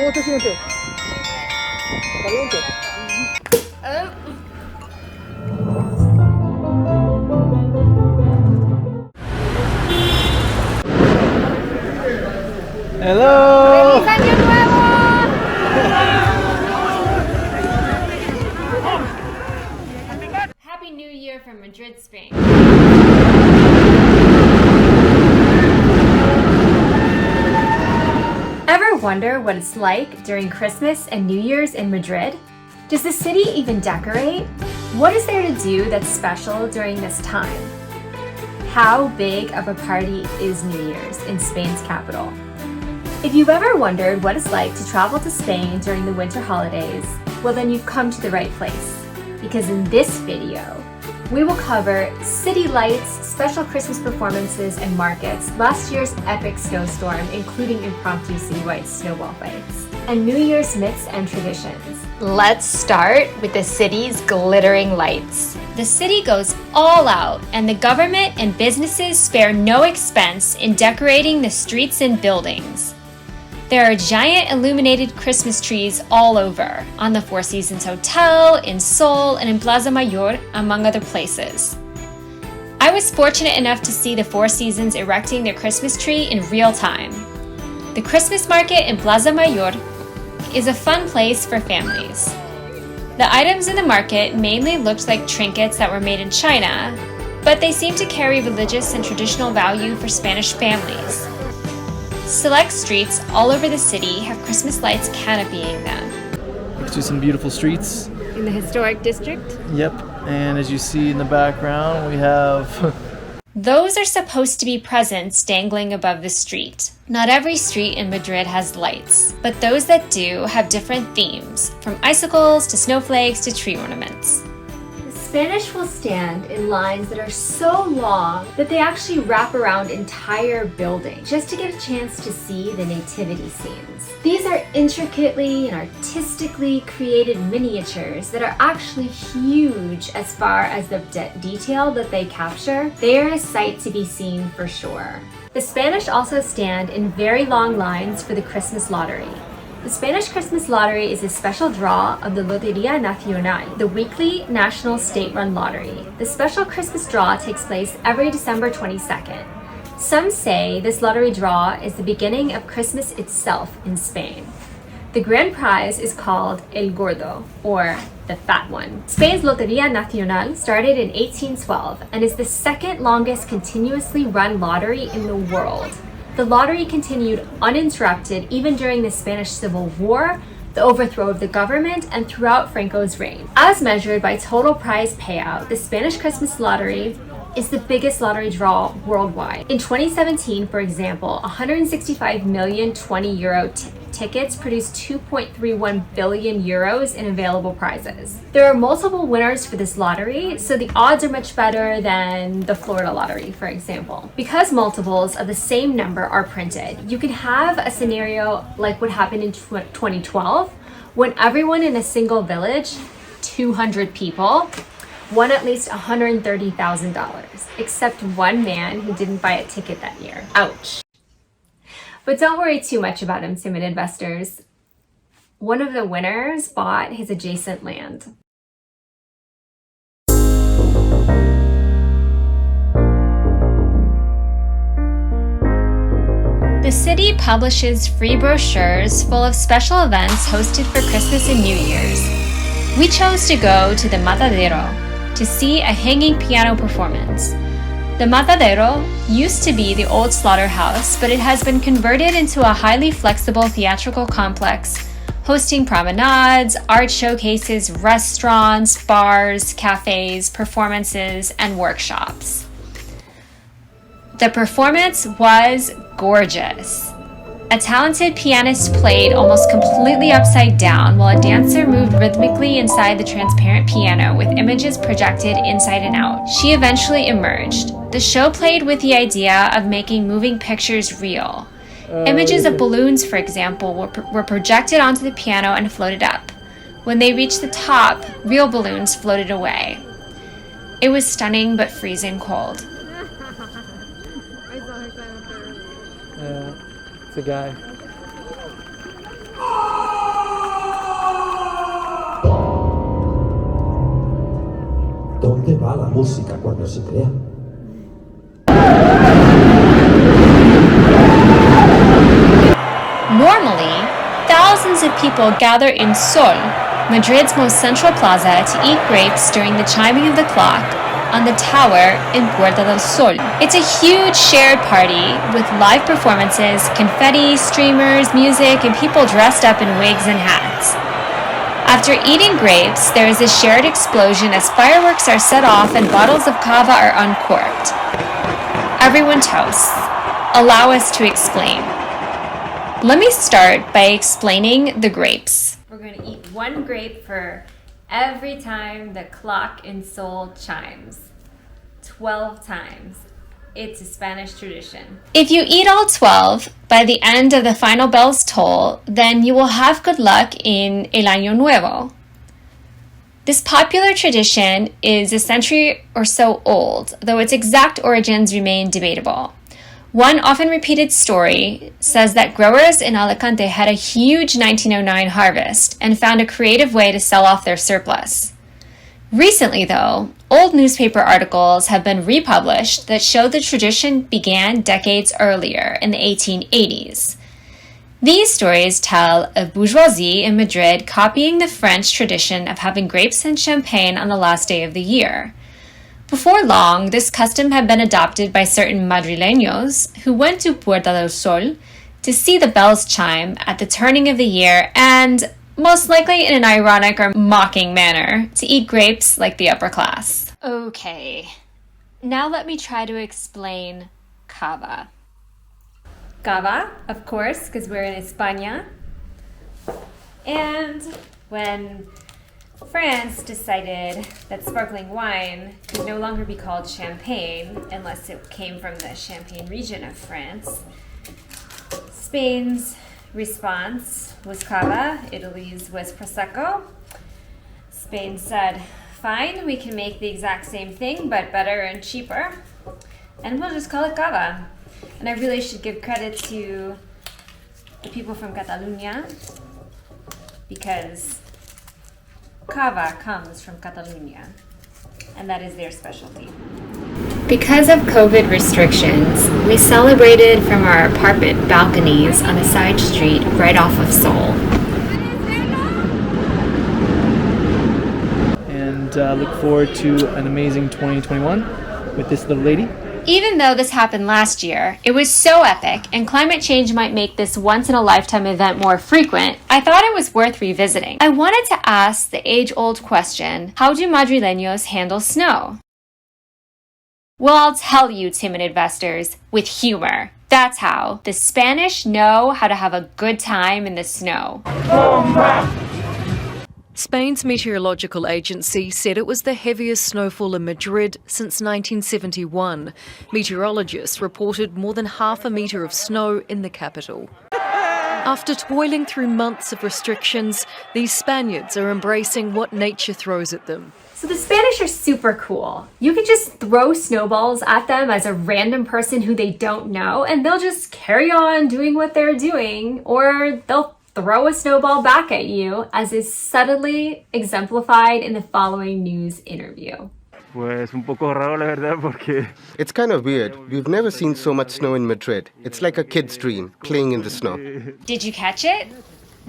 Oh, siéntate. Caliente. Hello. ¡Feliz Año Nuevo! Happy New Year from Madrid, Spain. Ever wonder what it's like during Christmas and New Year's in Madrid? Does the city even decorate? What is there to do that's special during this time? How big of a party is New Year's in Spain's capital? If you've ever wondered what it's like to travel to Spain during the winter holidays, well then you've come to the right place. Because in this video, we will cover city lights, special Christmas performances and markets, last year's epic snowstorm, including impromptu citywide snowball fights, and New Year's myths and traditions. Let's start with the city's glittering lights. The city goes all out, and the government and businesses spare no expense in decorating the streets and buildings. There are giant illuminated Christmas trees all over, on the Four Seasons Hotel, in Seoul, and in Plaza Mayor, among other places. I was fortunate enough to see the Four Seasons erecting their Christmas tree in real time. The Christmas market in Plaza Mayor is a fun place for families. The items in the market mainly looked like trinkets that were made in China, but they seem to carry religious and traditional value for Spanish families. Select streets all over the city have Christmas lights canopying them. Let's do some beautiful streets. In the historic district? Yep, and as you see in the background, we have... Those are supposed to be presents dangling above the street. Not every street in Madrid has lights, but those that do have different themes, from icicles to snowflakes to tree ornaments. Spanish will stand in lines that are so long that they actually wrap around entire buildings just to get a chance to see the Nativity Scenes. These are intricately and artistically created miniatures that are actually huge as far as the detail that they capture. They are a sight to be seen for sure. The Spanish also stand in very long lines for the Christmas lottery. The Spanish Christmas Lottery is a special draw of the Lotería Nacional, the weekly national state-run lottery. The special Christmas draw takes place every December 22nd. Some say this lottery draw is the beginning of Christmas itself in Spain. The grand prize is called El Gordo, or the Fat One. Spain's Lotería Nacional started in 1812 and is the second longest continuously run lottery in the world. The lottery continued uninterrupted even during the Spanish Civil War, the overthrow of the government, and throughout Franco's reign. As measured by total prize payout, the Spanish Christmas lottery is the biggest lottery draw worldwide. In 2017, for example, 165 million 20-euro tickets produced 2.31 billion euros in available prizes. There are multiple winners for this lottery, so the odds are much better than the Florida lottery, for example. Because multiples of the same number are printed, you can have a scenario like what happened in 2012, when everyone in a single village, 200 people, won at least $130,000, except one man who didn't buy a ticket that year. Ouch. But don't worry too much about him, timid investors. One of the winners bought his adjacent land. The city publishes free brochures full of special events hosted for Christmas and New Year's. We chose to go to the Matadero to see a hanging piano performance. The Matadero used to be the old slaughterhouse, but it has been converted into a highly flexible theatrical complex, hosting promenades, art showcases, restaurants, bars, cafes, performances, and workshops. The performance was gorgeous. A talented pianist played almost completely upside down while a dancer moved rhythmically inside the transparent piano with images projected inside and out. She eventually emerged. The show played with the idea of making moving pictures real. Images of balloons, for example, were projected onto the piano and floated up. When they reached the top, real balloons floated away. It was stunning but freezing cold. It's a guy. va la música cuando se crea. Normally, thousands of people gather in Sol, Madrid's most central plaza, to eat grapes during the chiming of the clock on the tower in Puerta del Sol. It's a huge shared party with live performances, confetti, streamers, music, and people dressed up in wigs and hats. After eating grapes, there is a shared explosion as fireworks are set off and bottles of cava are uncorked. Everyone toasts. Allow us to explain. Let me start by explaining the grapes. We're going to eat one grape for every time the clock in Seoul chimes. 12 times. It's a Spanish tradition. If you eat all 12 by the end of the final bell's toll, then you will have good luck in El Año Nuevo. This popular tradition is a century or so old, though its exact origins remain debatable. One often repeated story says that growers in Alicante had a huge 1909 harvest and found a creative way to sell off their surplus. Recently, though, old newspaper articles have been republished that show the tradition began decades earlier in the 1880s. These stories tell of bourgeoisie in Madrid copying the French tradition of having grapes and champagne on the last day of the year. Before long, this custom had been adopted by certain madrilenos who went to Puerta del Sol to see the bells chime at the turning of the year and, most likely in an ironic or mocking manner, to eat grapes like the upper class. Okay, now let me try to explain cava. Cava, of course, because we're in España. And when France decided that sparkling wine could no longer be called champagne unless it came from the Champagne region of France, Spain's response was cava, Italy's was prosecco. Spain said, fine, we can make the exact same thing but better and cheaper, and we'll just call it cava. And I really should give credit to the people from Catalonia, because cava comes from Catalonia, and that is their specialty. Because of COVID restrictions, we celebrated from our apartment balconies on a side street right off of Seoul. And look forward to an amazing 2021 with this little lady. Even though this happened last year, it was so epic, and climate change might make this once-in-a-lifetime event more frequent, I thought it was worth revisiting. I wanted to ask the age-old question, how do madrilenos handle snow? Well, I'll tell you, timid investors, with humor. That's how. The Spanish know how to have a good time in the snow. Spain's meteorological agency said it was the heaviest snowfall in Madrid since 1971. Meteorologists reported more than half a metre of snow in the capital. After toiling through months of restrictions, these Spaniards are embracing what nature throws at them. So the Spanish are super cool. You can just throw snowballs at them as a random person who they don't know, and they'll just carry on doing what they're doing, or they'll throw a snowball back at you, as is subtly exemplified in the following news interview. Pues un poco raro la verdad porque It's kind of weird. We've never seen so much snow in Madrid. It's like a kid's dream, playing in the snow. Did you catch it?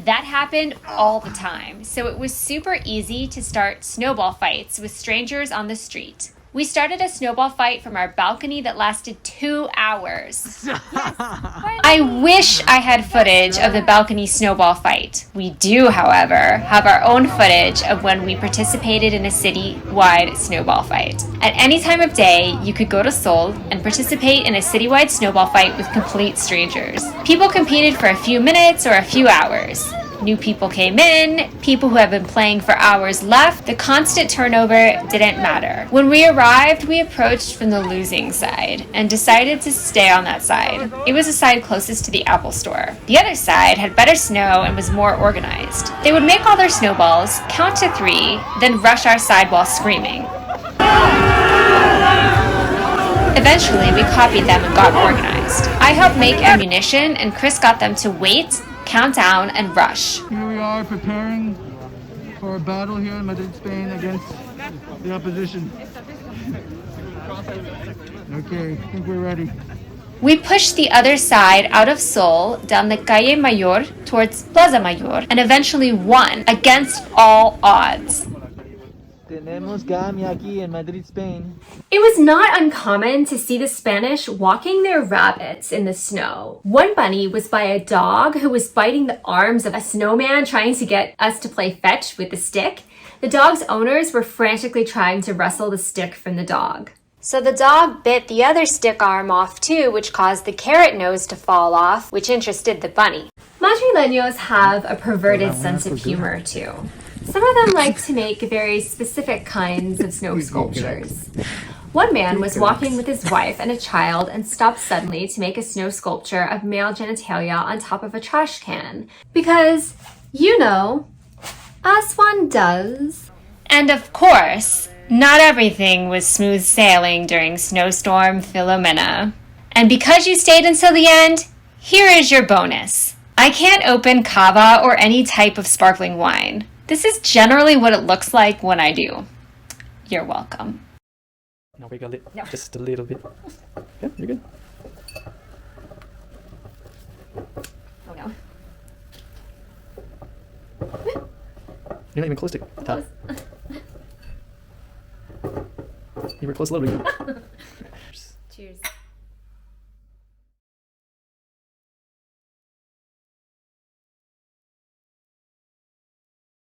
That happened all the time, so it was super easy to start snowball fights with strangers on the street. We started a snowball fight from our balcony that lasted 2 hours. I wish I had footage of the balcony snowball fight. We do, however, have our own footage of when we participated in a city-wide snowball fight. At any time of day, you could go to Seoul and participate in a citywide snowball fight with complete strangers. People competed for a few minutes or a few hours. New people came in, people who have been playing for hours left. The constant turnover didn't matter. When we arrived, we approached from the losing side and decided to stay on that side. It was the side closest to the Apple store. The other side had better snow and was more organized. They would make all their snowballs, count to 3, then rush our side while screaming. Eventually, we copied them and got organized. I helped make ammunition, and Chris got them to wait, count down, and rush. here we are preparing for a battle here in Madrid, Spain against the opposition. Okay, I think we're ready. We pushed the other side out of Seoul down the Calle Mayor towards Plaza Mayor and eventually won against all odds. Tenemos Gami aquí en Madrid, Spain. It was not uncommon to see the Spanish walking their rabbits in the snow. One bunny was by a dog who was biting the arms of a snowman trying to get us to play fetch with the stick. The dog's owners were frantically trying to wrestle the stick from the dog. So the dog bit the other stick arm off too, which caused the carrot nose to fall off, which interested the bunny. Madrilenos have a perverted sense of humor too. Some of them like to make very specific kinds of snow sculptures. One man was walking with his wife and a child and stopped suddenly to make a snow sculpture of male genitalia on top of a trash can. Because, you know, as one does. And of course, not everything was smooth sailing during Snowstorm Filomena. And because you stayed until the end, here is your bonus. I can't open cava or any type of sparkling wine. This is generally what it looks like when I do. You're welcome. Now wiggle it just a little bit. Yeah, you're good. Oh no. You're not even close to top. You were close a little bit. Cheers.